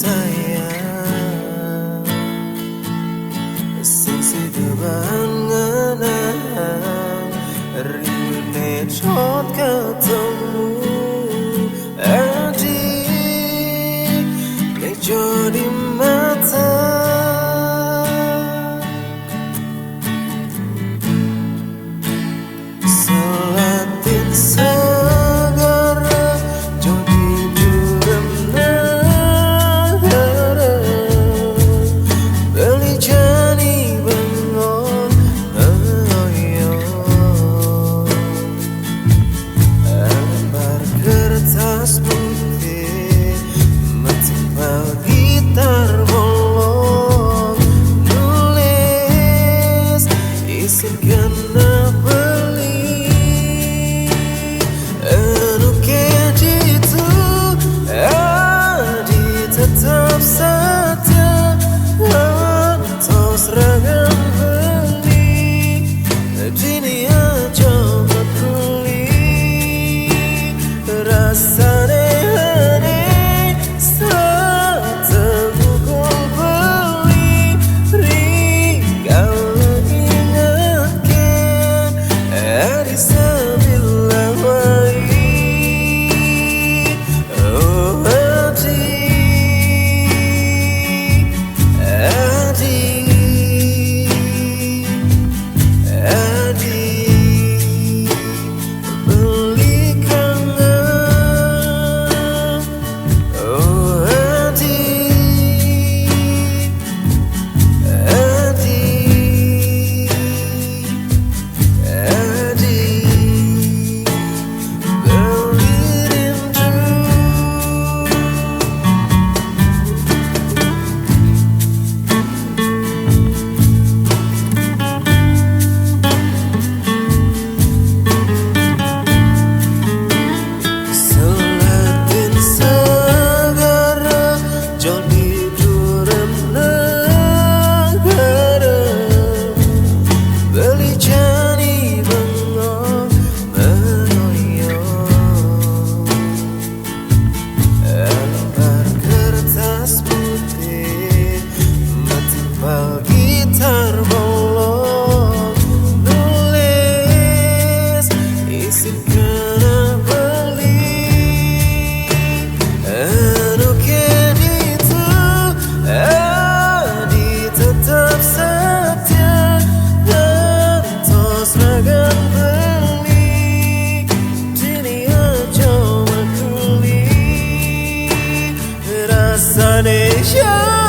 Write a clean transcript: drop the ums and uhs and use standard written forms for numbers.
sayang sing sideban ngenang rine cot ketemu adik nejo di mata selatin segera jadi durem negara beli jani bengon ayo lembar kertas putih metimbal gitar bolong nulis isi genap tetap setia atau seragam beli dunia coba kuli rasanya aneh setegukul beli kalau ingatkan di sebelah wai oh hati gitar bolong nulis isi kena beli anu kini itu adi tetap setia atau seragam beli dunia coba kuli rasanya